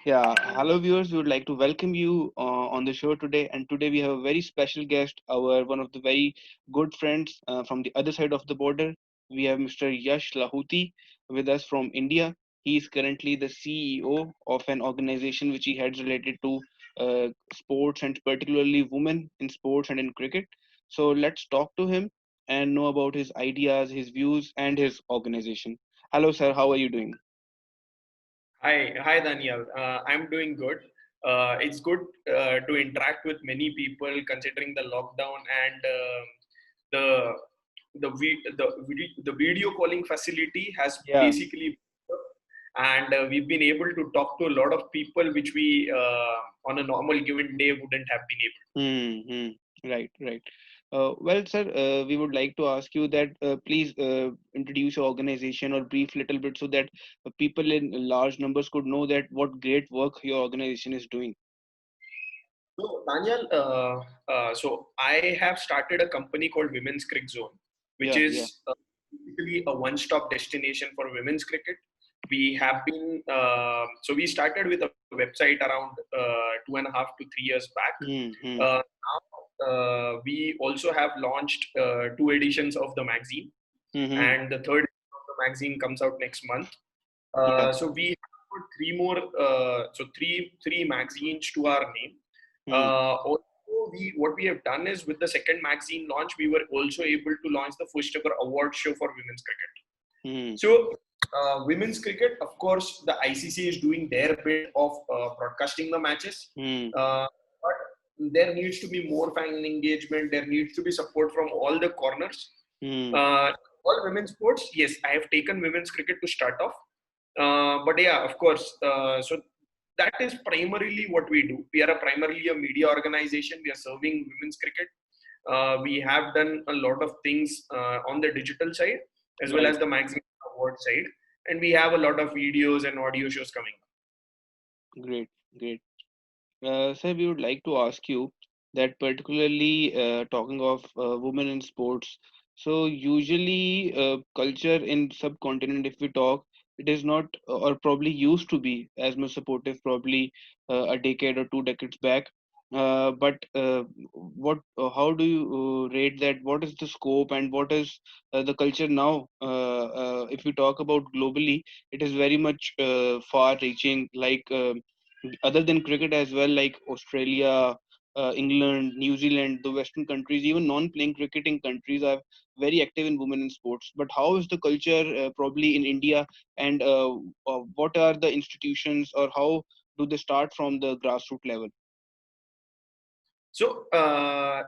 Yeah, hello viewers. We would like to welcome you on the show today. And today we have a very special guest, our one of the very good friends from the other side of the border. We have Mr. Yash Lahuti with us from India. He is currently the CEO of an organization which he heads related to sports and particularly women in sports and in cricket. So let's talk to him and know about his ideas, his views, and his organization. Hello, sir. How are you doing? Hi, Daniel. I'm doing good. It's good to interact with many people considering the lockdown and the the video calling facility has Yeah. basically, and we've been able to talk to a lot of people which we on a normal given day wouldn't have been able. Hmm. Right, right. Well, sir, we would like to ask you that please introduce your organization or brief little bit so that people in large numbers could know that what great work your organization is doing. So, Daniel, so I have started a company called Women's Cricket Zone, which Yeah, yeah. is basically a one-stop destination for women's cricket. We have been so we started with a website around 2.5 to 3 years back. Hmm. Now we also have launched two editions of the magazine, Hmm. and the third edition of the magazine comes out next month. Yeah. So we have put three more, so three magazines to our name. Hmm. Also, we what we have done is with the second magazine launch, we were also able to launch the first ever award show for women's cricket. Hmm. So, women's cricket, of course, the ICC is doing their bit of broadcasting the matches, Hmm. but there needs to be more fan engagement. There needs to be support from all the corners. Hmm. Uh, all women's sports, yes, I have taken women's cricket to start off. But yeah, of course. So that is primarily what we do. We are primarily a media organization. We are serving women's cricket. We have done a lot of things on the digital side as well Right. as the magazine award side, and we have a lot of videos and audio shows coming up. Great. Great. Sir, we would like to ask you that particularly talking of women in sports. So usually culture in subcontinent, if we talk, it is not or probably used to be as much supportive probably a decade or 2 decades back. But what how do you rate that? What is the scope and what is the culture now? If we talk about globally, it is very much far-reaching. Like other than cricket as well, like Australia, England, New Zealand, the Western countries, even non-playing cricketing countries are very active in women in sports. But how is the culture probably in India, and what are the institutions, or how do they start from the grassroots level? So,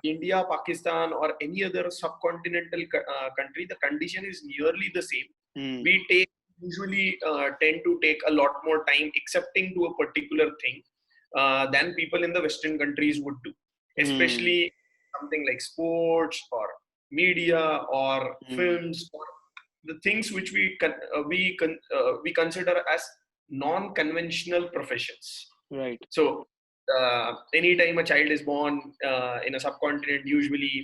India, Pakistan, or any other subcontinental country, the condition is nearly the same. Hmm. We take usually tend to take a lot more time accepting to a particular thing than people in the Western countries would do, Hmm. especially something like sports or media or Hmm. films or the things which we consider as non-conventional professions. Right. So, anytime a child is born in a subcontinent, usually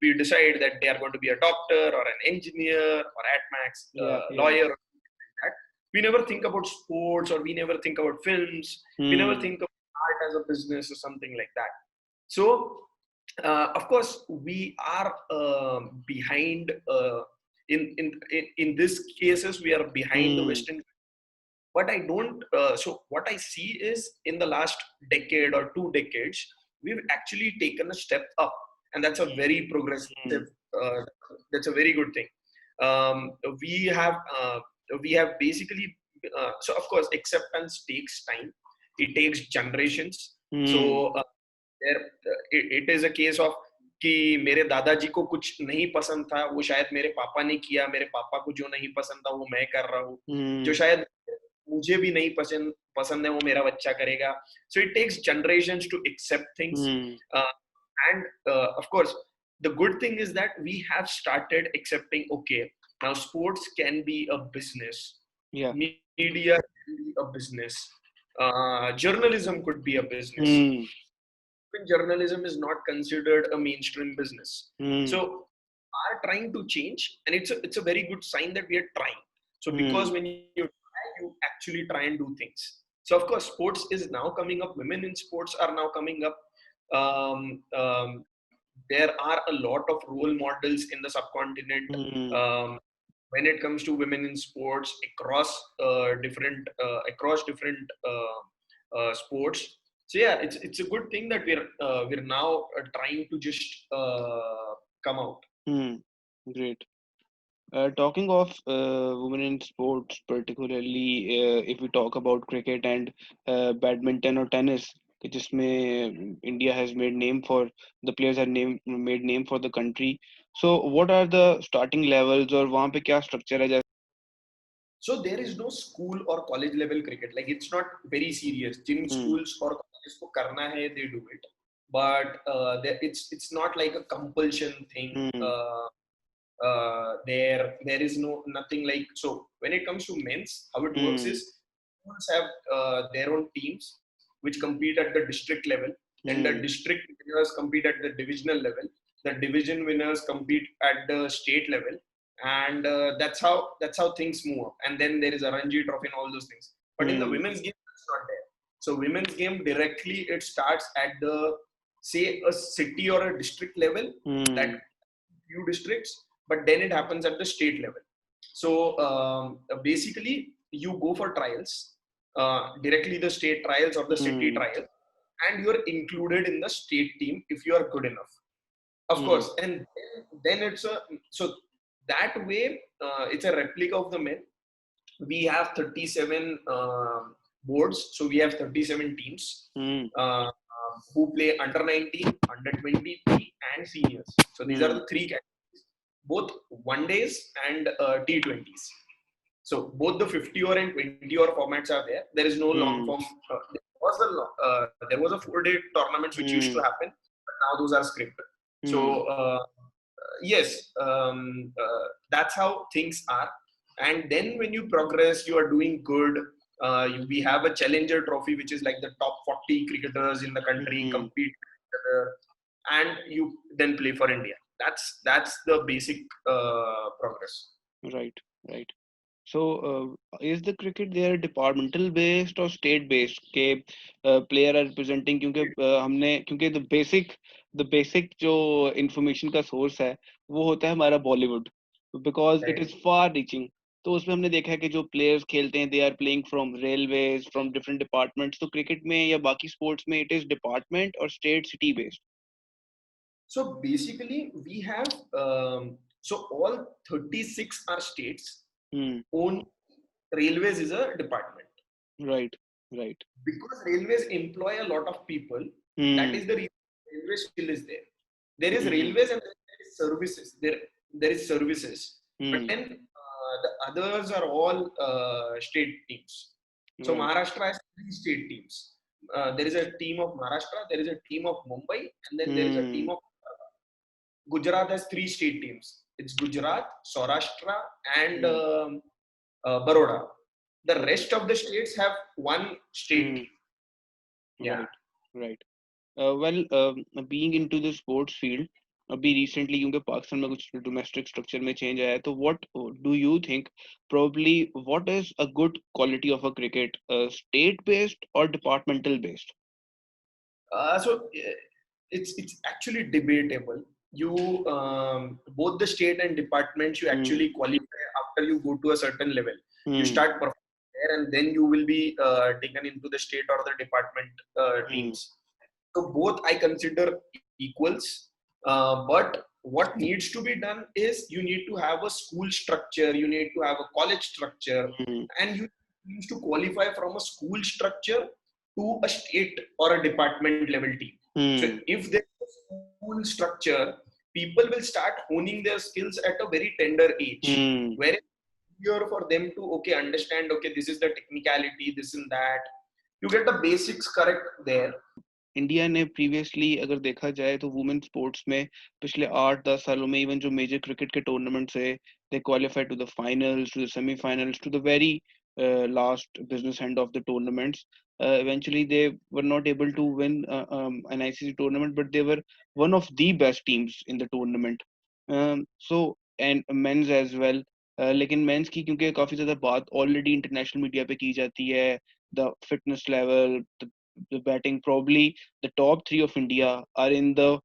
we decide that they are going to be a doctor or an engineer or at max Yeah. Yeah. lawyer or something like that. We never think about sports or we never think about films. We never Hmm. think of art as a business or something like that. So, of course, we are behind. In this cases, we are behind the Hmm. Western, but I don't so what I see is in the last decade or 2 decades we've actually taken a step up, and that's a very Hmm. progressive uh, that's a very good thing. um, we have uh, we have basically so of course acceptance takes time, it takes generations. So Hmm. there it is a case of कि मेरे दादाजी को कुछ नहीं पसंद था वो शायद मेरे पापा ने किया, मेरे पापा को जो नहीं पसंद था वो मैं कर रहा हूँ, जो Hmm. शायद मुझे भी नहीं पसंद पसंद है वो मेरा बच्चा करेगा. So it takes generations to accept things. Hmm. uh, and of course the good thing is that we have started accepting, okay, now sports can be a business, Yeah. media can be a business, journalism could be a business. Hmm. Even journalism is not considered a mainstream business. Hmm. So are trying to change, and it's a very good sign that we are trying. So Hmm. because when you try, you actually try and do things. So of course, sports is now coming up. Women in sports are now coming up. There are a lot of role models in the subcontinent Hmm. um, when it comes to women in sports across different sports. So yeah, it's a good thing that we're now trying to just come out. Hmm. Great. Talking of women in sports, particularly if we talk about cricket and badminton or tennis, कि जिसमें India has made name for the players have made name for the country. So what are the starting levels और वहाँ पे क्या structure है जैसे? So there is no school or college level cricket. Like it's not very serious. Gym Hmm. schools or colleges को करना है, they do it. But it's not like a compulsion thing. Hmm. There is nothing like. So when it comes to men's, how it works Hmm. is schools have their own teams which compete at the district level. Then the Hmm. district winners compete at the divisional level. The division winners compete at the state level, and that's how things move up. And then there is a Ranji Trophy and all those things. But in the Hmm. women's game, that's not there. So women's game directly it starts at the, say, a city or a district level, that Hmm. few districts, but then it happens at the state level. So basically, you go for trials, directly the state trials or the city Hmm. trial, and you're included in the state team if you are good enough. Of Hmm. course, and then it's a, so that way it's a replica of the men. We have 37 boards, so we have 37 teams Hmm. who play under 19, under 23, and seniors. So these are Hmm. the three categories, both one days and T20s. So both the 50 over and 20 over formats are there. There is no long Hmm. form. There was a 4-day tournaments which used to Hmm. happen, but now those are scripted. Hmm. So yes, that's how things are. And then when you progress, you are doing good. We have a challenger trophy, which is like the top 40 cricketers in the country Hmm. compete together, and you then play for India. That's the basic progress. Right. Right. So, is the cricket there departmental based or state based के player are representing क्योंकि हमने क्योंकि the basic जो information का source है वो होता है हमारा Bollywood because it Right. is far reaching. तो उसमें हमने देखा है कि जो players खेलते हैं they are playing from railways from different departments. तो cricket में या बाकी sports में it is department or state city based. So basically, we have so all 36 are states. Hmm. Own railways is a department Right. Right. because railways employ a lot of people. That Hmm. is the reason railway still is there. There is Hmm. railways and there is services. There is services, but Hmm. then the others are all state teams. So Right. Maharashtra has three state teams. There is a team of Maharashtra, there is a team of Mumbai, and then there is a team Hmm. of Gujarat has three state teams. It's Gujarat, Saurashtra, and Hmm. Baroda. The rest of the states have one state Hmm. team. Yeah. Right. Right. Well, being into the sports field, अभी recently क्योंकि पाकिस्तान में कुछ domestic structure में change आया है, तो what do you think? Probably, what is a good quality of a cricket? State based or departmental based? So it's actually debatable. You both the state and departments you Hmm. actually qualify after you go to a certain level. You Hmm. start performing there, and then you will be taken into the state or the department Hmm. teams. So both I consider equals. But what needs to be done is you need to have a school structure, you need to have a college structure, Hmm. and you need to qualify from a school structure to a state or a department level team. So Hmm. if there's a school structure, people will start honing their skills at a very tender age, Hmm. where it's easier for them to understand, this is the technicality, this and that. You get the basics correct there. India ने previously अगर देखा जाए तो women sports में पिछले 8-10 सालों में even जो मेजर क्रिकेट के टूर्नामेंट्स है they qualify to the finals to the semifinals to the very last business end of the tournaments. Eventually they were not able to win an ICC tournament, but they were one of the best teams in the tournament. So and men's as well. लेकिन mains की क्योंकि काफी ज्यादा बात already international media पे की जाती है, the fitness level, the batting, probably the top three of India are in the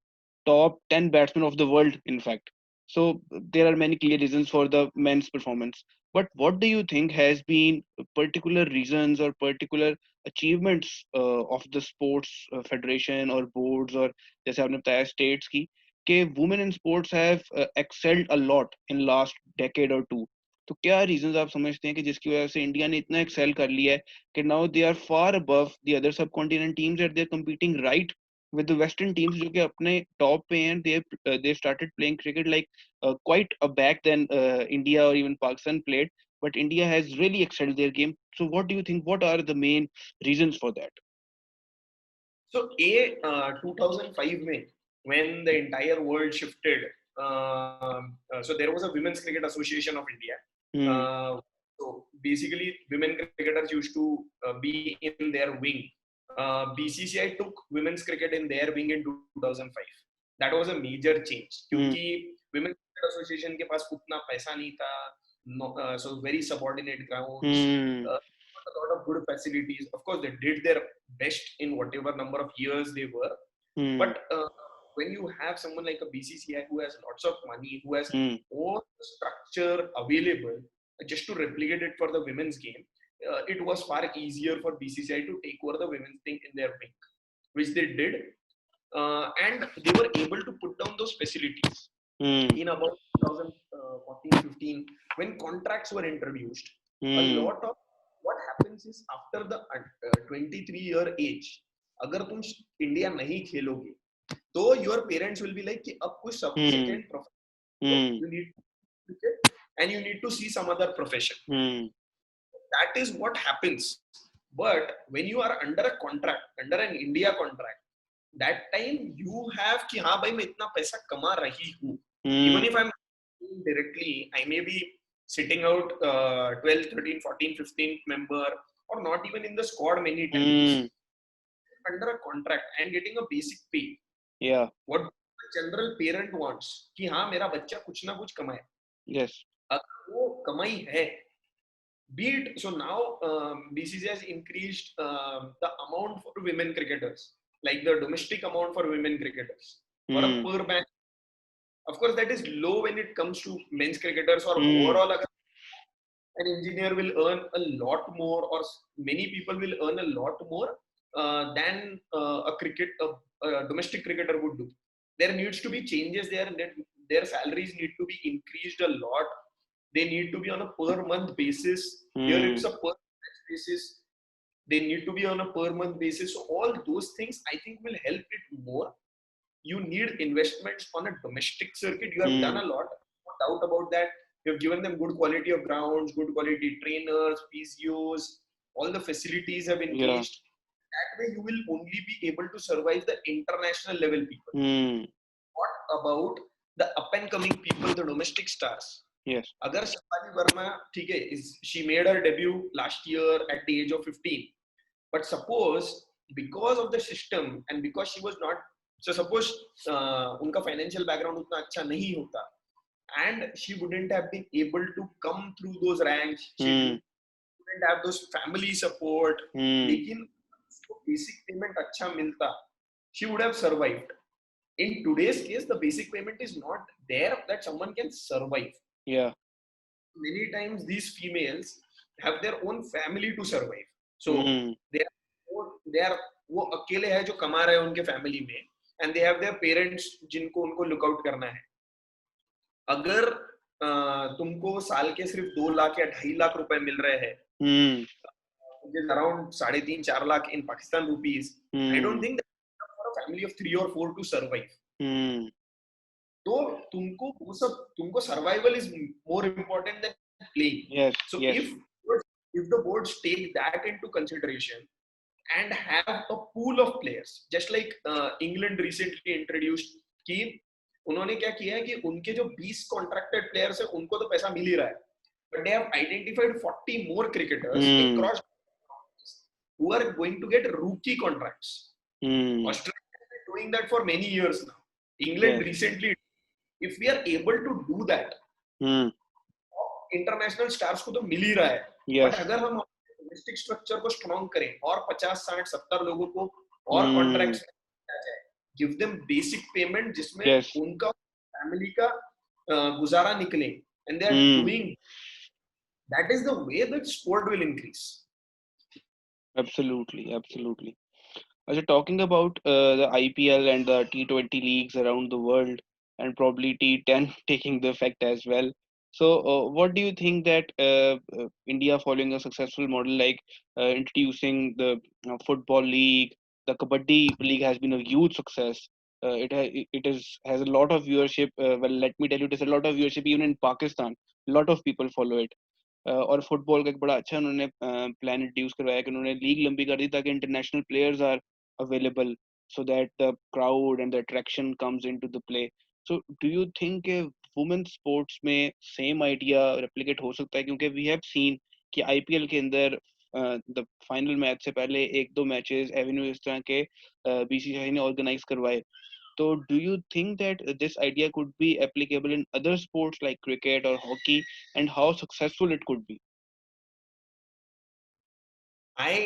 top 10 batsmen of the world, in fact. So there are many clear reasons for the men's performance. But what do you think has been particular reasons or particular achievements of the sports federation or boards, or जैसे आपने बताया states की, कि women in sports have excelled a lot in last decade or two. तो क्या reasons आप समझते हैं कि जिसकी वजह से इंडिया ने इतना एक्सेल कर लिया है कि now they are far above the other subcontinent teams and they are competing right with the western teams जो कि अपने टॉप पे हैं. They started playing cricket like quite a back than India or even Pakistan played, but India has really excelled their game. So what do you think, what are the main reasons for that? So, 2005 में, when the entire world shifted, so there was a Women's Cricket Association of India. So basically, women cricketers used to be in their wing. BCCI took women's cricket in their wing in 2005. That was a major change क्योंकि Women's Cricket Association के पास उतना पैसा नहीं था. So very subordinate grounds. A lot of good facilities. Of course, they did their best in whatever number of years they were. But when you have someone like a BCCI who has lots of money, who has all the structure available just to replicate it for the women's game, it was far easier for BCCI to take over the women's thing in their wing, which they did. And they were able to put down those facilities in about 2014-15 when contracts were introduced. A lot of what happens is after the 23-year age, अगर तुम India नहीं खेलोगे तो your parents will be like कि अब कुछ second profession you need cricket and you need to see some other profession. That is what happens. But when you are under a contract, under an India contract, that time you have कि हाँ भाई मैं इतना पैसा कमा रही हूँ. Even if I'm directly, I may be sitting out 12, 13, 14, 15th member or not even in the squad many times. Under a contract and getting a basic pay. Yeah. What the general parent wants कि हाँ मेरा बच्चा कुछ ना कुछ कमाए. Yes. अगर वो कमाई है, be it, so now BCCI has increased the amount for women cricketers, like the domestic amount for women cricketers for a per match. Of course, that is low when it comes to men's cricketers or overall. An engineer will earn a lot more, or many people will earn a lot more than a domestic cricketer would do. There needs to be changes there. Their salaries need to be increased a lot. They need to be on a per month basis. Here it's a per match basis. They need to be on a per month basis. So all those things I think will help it more. You need investments on a domestic circuit. You have done a lot, no doubt about that. You have given them good quality of grounds, good quality trainers, PCOs, all the facilities have increased. That way you will only be able to survive the international level people. What about the up and coming people, the domestic stars? Yes. Agar Shefali Verma, she made her debut last year at the age of 15. But suppose because of the system and because she was not, so suppose unka financial background utna acha nahi hota, and she wouldn't have been able to come through those ranks. She wouldn't have those family support. Lekin basic payment acha milta, she would have survived. In today's case, the basic payment is not there that someone can survive. Yeah. Many times these females have their own family to survive. So they are वो अकेले है जो कमा रहे हैं उनके family में, and they have their parents जिनको उनको लुक आउट करना है. अगर तुमको साल के सिर्फ 2 लाख या 2.5 लाख रुपए मिल रहे हैं, which is around 3.5-4 lakh in Pakistan rupees, I don't think that for a family of 3 or 4 to survive. तो तुमको survival is more important than playing. Yes. So yes. if the boards take that into consideration and have a pool of players, just like England recently introduced कि उन्होंने क्या किया है कि उनके जो 20 contracted players है उनको तो पैसा मिल ही रहा है, but they have identified 40 more cricketers across who are going to get rookie contracts. Australia has been doing that for many years now. England recently, if we are able to do that, international stars को तो मिल ही रहा है, but Yes. अगर हम domestic structure को strong करें और 50 60 70 लोगों को और Hmm. कॉन्ट्रैक्ट्स दिया जाए, गिव देम बेसिक पेमेंट जिसमें Yes. उनका फैमिली का गुजारा निकले, and they are Hmm. Doing, that is the way that sport will increase. Absolutely. Absolutely. Also, talking about the IPL and the T20 leagues around the world, and probably T10 taking the effect as well. So, what do you think that India, following a successful model like introducing the football league, the Kabaddi league has been a huge success. It is has a lot of viewership. Well, let me tell you, it has a lot of viewership even in Pakistan. A lot of people follow it. और football का एक बड़ा अच्छा उन्होंने plan introduce करवाया कि उन्होंने league लंबी कर दी ताकि international players are available so that the crowd and the attraction comes into the play. So do you think women's sports में same idea replicate हो सकता है, क्योंकि we have seen कि IPL के अंदर the final match से पहले एक दो मैचेस एवेन्यू इस तरह के बीसीसीआई ने ऑर्गेनाइज करवाए. So do you think that this idea could be applicable in other sports like cricket or hockey, and how successful it could be? I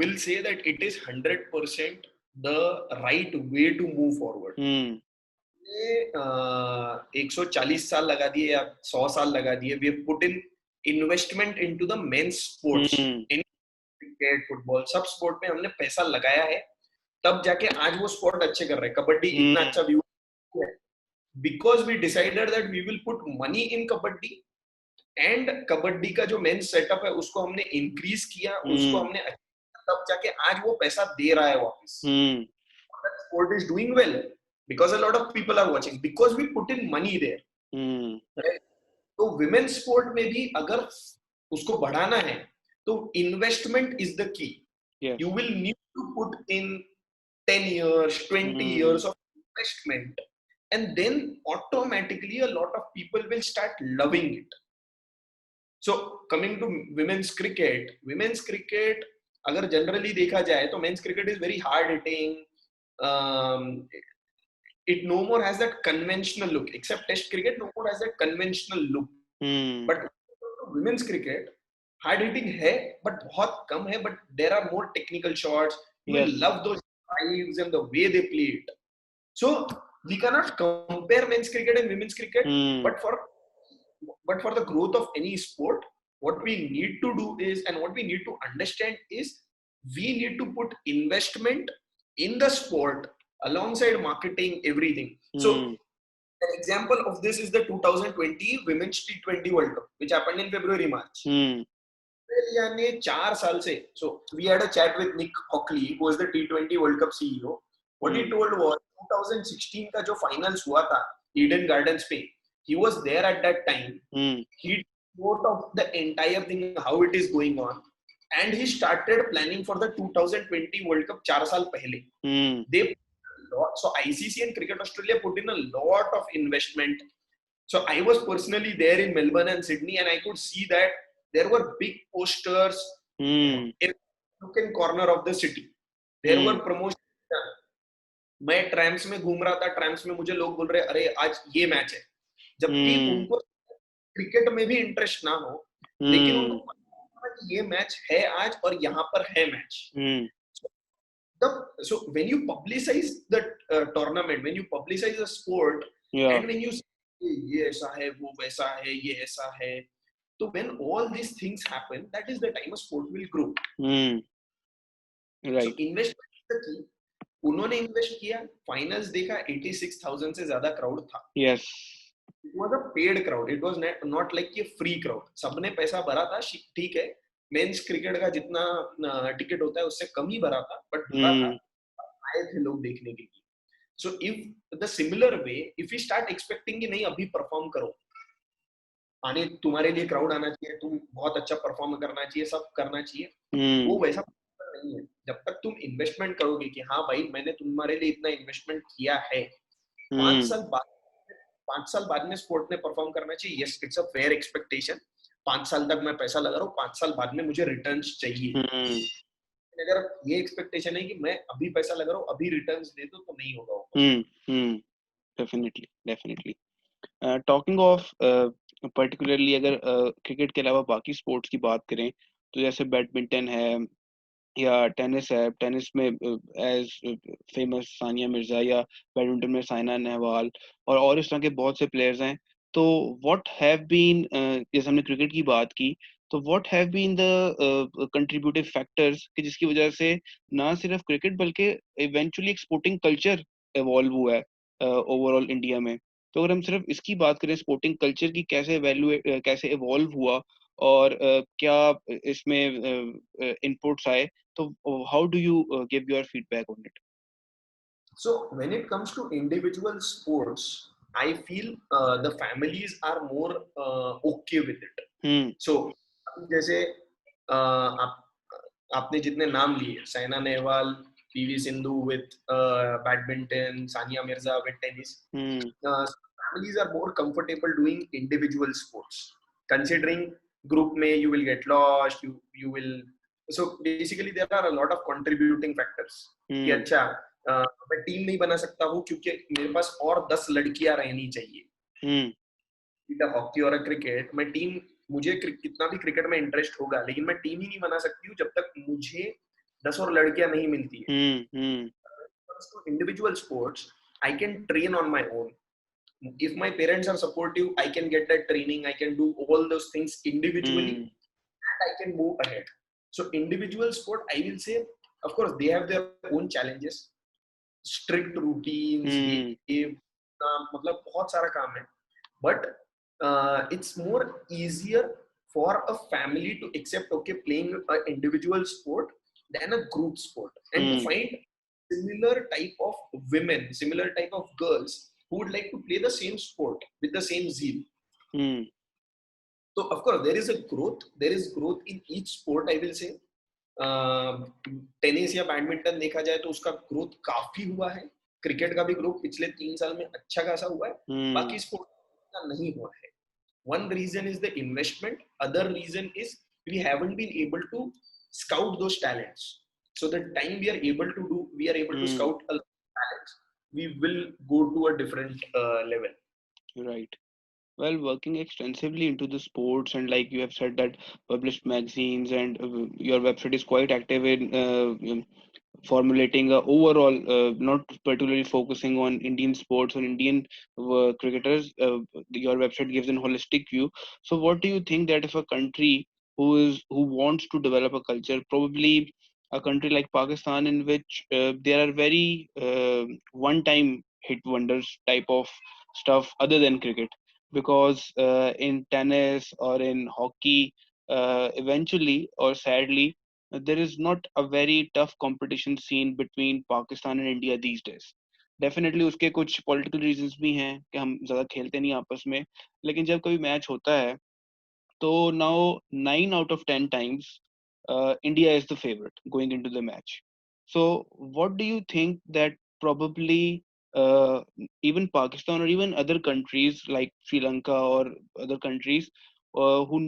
will say that it is 100% the right way to move forward. Hmm. 140 साल लगा दिए या 100 साल लगा दिए, we have put in investment into the men's sports, Hmm. In cricket football सब sport में हमने पैसा लगाया है, तब जाके आज वो स्पोर्ट अच्छे कर रहे हैं. कबड्डी इतना Hmm. अच्छा व्यू है because we decided that we will put money in kabaddi, and kabaddi का जो मेन सेटअप है उसको हमने इंक्रीज किया, उसको Hmm. हमने तब जाके आज वो पैसा दे रहा है वापस. Hmm. That sport is doing well because a lot of people are watching because we put in money there. Hmm. Right? तो विमेन स्पोर्ट में भी अगर उसको बढ़ाना है तो investment is the key. Yes. You will need to put in 10 years 20 Hmm. years of investment, and then automatically a lot of people will start loving it. So coming to women's cricket अगर generally देखा जाए तो men's cricket is very hard hitting. It no more has that conventional look, except test cricket no more has that conventional look. Hmm. But women's cricket hard hitting है but बहुत कम है, but there are more technical shots. You will Yes. love those drives and the way they play it. So we cannot compare men's cricket and women's cricket. Hmm. But for the growth of any sport, what we need to do is, and what we need to understand is, we need to put investment in the sport alongside marketing everything. So Hmm. an example of this is the 2020 Women's T20 World Cup, which happened in February March. Hmm. Australia ने 4 साल से, so we had a chat with Nick Hockley, who was the T20 World Cup CEO. What he told was 2016 का जो finals हुआ था Eden Gardens पे, he was there at that time. Hmm. He wrote of the entire thing, how it is going on, and he started planning for the 2020 World Cup 4 साल पहले. Hmm. They so ICC and Cricket Australia put in a lot of investment. So I was personally there in Melbourne and Sydney, and I could see that there were big posters Hmm. in nook and corner of the city. There were promotions done. मैं ट्रैम्स में घूम रहा था, ट्रैम्स में मुझे लोग बोल रहे अरे आज ये मैच है, जबकि उनको क्रिकेट में भी इंटरेस्ट ना हो, लेकिन उनको पता कि ये मैच है आज और यहाँ पर है match. So when you publicize the tournament, when you publicize the sport, Yeah. and when you say ये ऐसा है वो वैसा है ये ऐसा है, so when all these things happen, that is the time a sport will grow. Right. So investment is the key. उन्होंने इन्वेस्ट किया, फाइनल्स देखा, 86,000 से ज्यादा क्राउड था. Yes. It was a paid crowd. It was not like a free crowd. सबने पैसा भरा था, ठीक है, मेंस क्रिकेट का जितना टिकट होता है उससे कम ही भरा था, बट भरा था, आए थे लोग देखने के लिए. So if the similar way, if we start expecting कि नहीं अभी परफॉर्म करो, आने तुम्हारे लिए क्राउड आना चाहिए, तुम बहुत अच्छा परफॉर्म करना चाहिए, सब करना चाहिए, वो वैसा नहीं है. जब तक तुम इन्वेस्टमेंट करोगे कि हाँ भाई मैंने तुम्हारे लिए इतना इन्वेस्टमेंट किया है, 5 साल बाद में स्पोर्ट ने परफॉर्म करना चाहिए. Yes, it's a fair expectation. 5 साल तक मैं पैसा लगा रहा हूँ, 5 साल बाद में मुझे रिटर्न्स चाहिए. अगर ये एक्सपेक्टेशन है कि मैं अभी पैसा लगा रहा हूँ अभी रिटर्न्स दे दो, तो नहीं होगा. Definitely. Talking of पर्टिकुलरली अगर क्रिकेट के अलावा बाकी स्पोर्ट्स की बात करें, तो जैसे बैडमिंटन है या टेनिस है। टेनिस में एज फेमस सानिया मिर्जा, या बैडमिंटन में साइना नेहवाल, और इस तरह के बहुत से प्लेयर्स हैं। तो व्हाट हैव बीन, जैसे हमने क्रिकेट की बात की, तो what have been the contributive factors कि जिसकी वजह से ना सिर्फ क्रिकेट बल्कि इवेंचुअली एक स्पोर्टिंग कल्चर इवॉल्व हुआ है ओवरऑल इंडिया में। तो अगर हम सिर्फ इसकी बात करें, स्पोर्टिंग कल्चर की कैसे कैसे इवॉल्व हुआ, और क्या इसमें इनपुट्स आए, so how do you give your feedback on it? So when it comes to individual sports, I feel the families are more okay with it. So जैसे आप आपने जितने नाम लिए, Saina Nehwal, PV Sindhu with badminton, Sania Mirza with tennis, families are more comfortable doing individual sports, considering group में you will get lost, you will, so basically there are a lot of contributing factors कि अच्छा मैं टीम नहीं बना सकता हूँ क्योंकि मेरे पास और 10 लड़कियां रहनी चाहिए, हॉकी और क्रिकेट। मैं टीम, मुझे कितना भी क्रिकेट में इंटरेस्ट होगा, लेकिन मैं टीम ही नहीं बना सकती हूँ जब तक मुझे 10 और लड़कियां नहीं मिलती है। Individual sports I can train on my own. If my parents are supportive, I can get that training, I can do all those things individually, and I can move ahead. So individual sport, I will say, of course they have their own challenges, strict routines, ये मतलब बहुत सारा काम है, but it's more easier for a family to accept, okay, playing an individual sport than a group sport, and to find similar type of women, similar type of girls who would like to play the same sport with the same zeal. So of course there is a growth, there is growth in each sport, I will say. Tennis या badminton देखा जाए तो उसका growth काफी हुआ है, cricket का भी ग्रोथ पिछले 3 साल में अच्छा खासा हुआ है, बाकी स्पोर्ट का नहीं हुआ है. One reason is the investment, other reason is we haven't been able to scout those talents. So the time we are able to scout a talents, we will go to a different level. Right. Well, working extensively into the sports, and like you have said that published magazines, and your website is quite active in formulating a overall, not particularly focusing on Indian sports or Indian cricketers. Your website gives an holistic view. So what do you think that if a country who wants to develop a culture, probably a country like Pakistan, in which there are very one time hit wonders type of stuff other than cricket, because in tennis or in hockey, eventually or sadly, there is not a very tough competition scene between Pakistan and India these days. Definitely उसके कुछ political reasons भी हैं कि हम ज्यादा खेलते नहीं आपस में, लेकिन जब कभी मैच होता है तो now 9 out of 10 times India is the favorite going into the match. So what do you think that probably uh, even Pakistan or even other countries like Sri Lanka or other countries who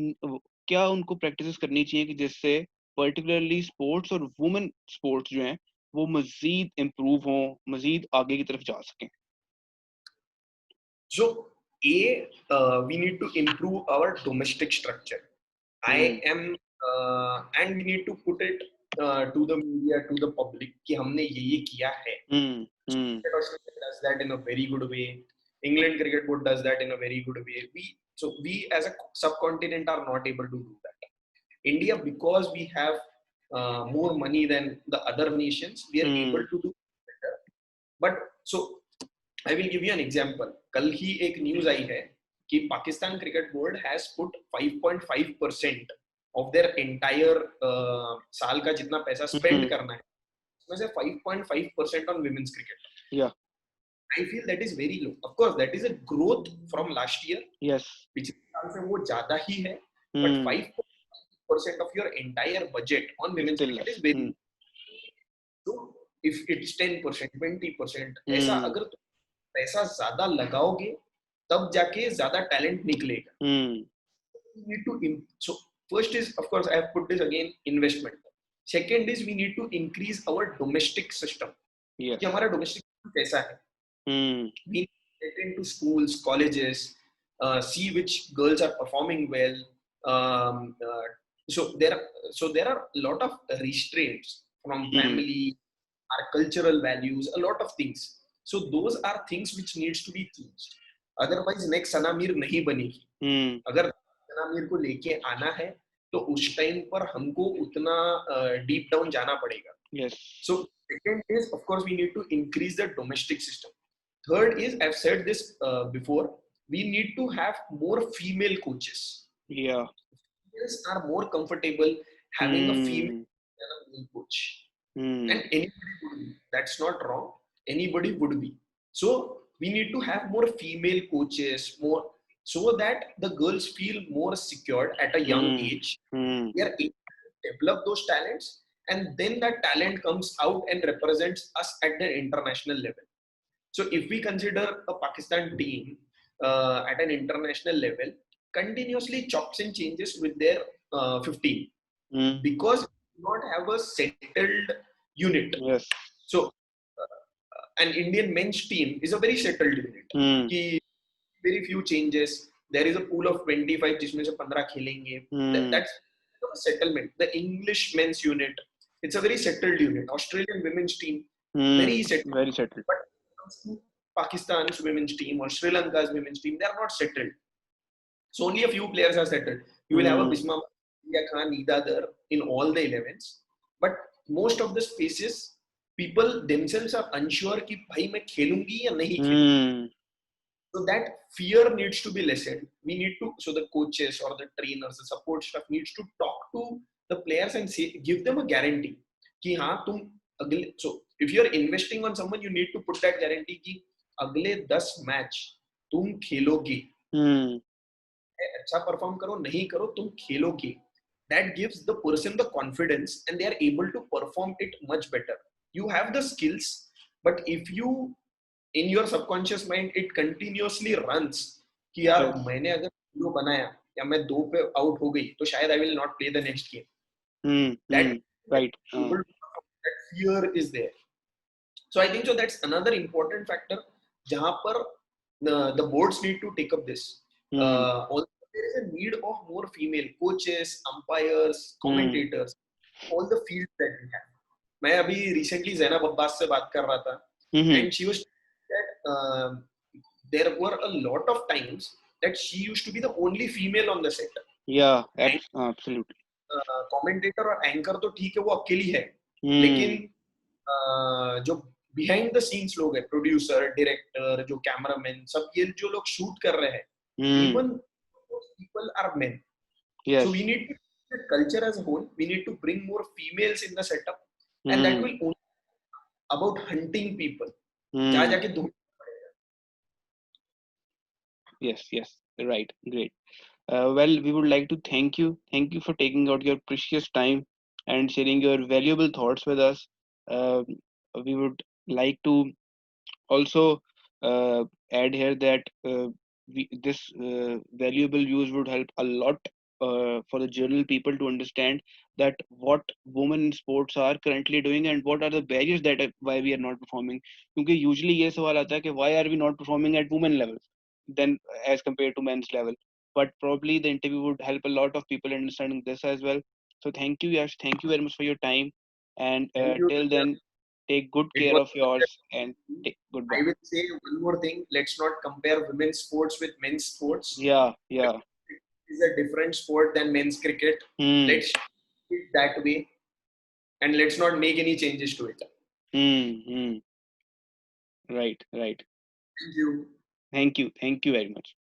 क्या उनको practice करनी चाहिए कि जिससे particularly sports और women sports जो हैं वो मजीद इम्प्रूव हों, मजीद आगे की तरफ जा सकें? So we need to improve our domestic structure. I am and we need to put it to the media, to the public कि हमने ये किया है. Australia does that in a very good way. England cricket board does that in a very good way. We as a subcontinent are not able to do that. India, because we have more money than the other nations, we are able to do better. But so I will give you an example. कल ही एक news आई है कि Pakistan cricket board has put 5.5% of their entire साल का जितना पैसा spend करना है उसमें से 5.5% on women's cricket. Yeah. I feel that is very low. Of course, that is a growth from last year. Yes. पिछले साल से वो ज्यादा ही है, but 5% of your entire budget on women's cricket is very low. So if it's 10%, 20%, ऐसा अगर तुम पैसा ज्यादा लगाओगे तब जाके ज्यादा टैलेंट निकलेगा. We need to so first is, of course, I have put this again, investment. Second is we need to increase our domestic system. कि हमारा domestic system कैसा है. We get into schools, colleges, see which girls are performing well. Um, uh, so there are a lot of restraints from Hmm. family, our cultural values, a lot of things. So those are things which needs to be changed. Otherwise, next Sanamir नहीं बनेगी. Hmm. अगर सनामीर को लेके आना है तो उस time पर हमको उतना डीप डाउन जाना पड़ेगा. Yes. So second is, of course, we need to increase the domestic system. Third is, I've said this before, we need to have more female coaches. Yeah. Females are more comfortable having a female Hmm. than a male coach. Hmm. And anybody would be. That's not wrong. Anybody would be. So we need to have more female coaches, more, so that the girls feel more secured at a young Hmm. age. Hmm. We are able to develop those talents, and then that talent comes out and represents us at the international level. So if we consider a Pakistan team at an international level, continuously chops and changes with their 15, Hmm. because we do not have a settled unit. Yes. So an Indian men's team is a very settled unit. Hmm. कि very few changes. There is a pool of 25 जिसमें से 15 खेलेंगे. Hmm. That's a settlement. The English men's unit, it's a very settled unit. Australian women's team, Hmm. very settled. Very settled. But when it comes to Pakistan's women's team or Sri Lanka's women's team, they are not settled. So only a few players are settled. You will have a Hmm. Bisma Khan, Nida there in all the 11s. But most of the spaces, people themselves are unsure कि भाई मैं खेलूंगी या नहीं खेलूंगी. Hmm. So that fear needs to be lessened. We need to, so the coaches or the trainers, the support staff needs to talk to the players and say, give them a guarantee कि हाँ तुम अगले, so if you are investing on someone, you need to put that guarantee कि अगले 10 match तुम खेलोगे. Hmm. अच्छा perform करो नहीं करो तुम खेलोगे. That gives the person the confidence and they are able to perform it much better. You have the skills, but if you, in your subconscious mind, it continuously runs कि यार Yes. मैंने अगर zero बनाया या मैं 2 पे out हो गई तो शायद I will not play the next game. Hmm. That Hmm. Right. that fear is there. So I think so that's another important factor जहाँ पर the boards need to take up this. Hmm. Also, there is a need of more female coaches, umpires, Hmm. commentators, all the fields that we have. मैं अभी recently Zainab Abbas से बात कर रहा था, Hmm. and she was that there were a lot of times that she used to be the only female on the set. Yeah. And Absolutely. commentator और anchor तो ठीक है वो अकेली है, Hmm. लेकिन जो बिहाइंड द सीन्स लोग हैं, प्रोड्यूसर, डायरेक्टर, जो कैमरामैन, सब ये जो लोग शूट कर रहे हैं, Hmm. even those people are men. Yes. So we need to, the culture as a whole, we need to bring more females in the setup, and that Hmm. will only about hunting people. Hmm. जहाँ जाके ढूंढ पड़ेगा. Yes. Yes. Right. Great. Well, we would like to thank you. Thank you for taking out your precious time and sharing your valuable thoughts with us. Um we would like to also add here that this valuable views would help a lot for the general people to understand that what women in sports are currently doing and what are the barriers that why we are not performing. क्योंकि usually ये सवाल आता है कि why are we not performing at women level then as compared to men's level. But probably the interview would help a lot of people understanding this as well. So thank you, Yash. Thank you very much for your time. And Thank you. till then, take good It care was of yours and I goodbye. will say one more thing. Let's not compare women's sports with men's sports. Yeah, yeah. It is a different sport than men's cricket. Hmm. Let's keep it that way, and let's not make any changes to it. Hmm. Hmm. Right, right. Thank you. Thank you. Thank you very much.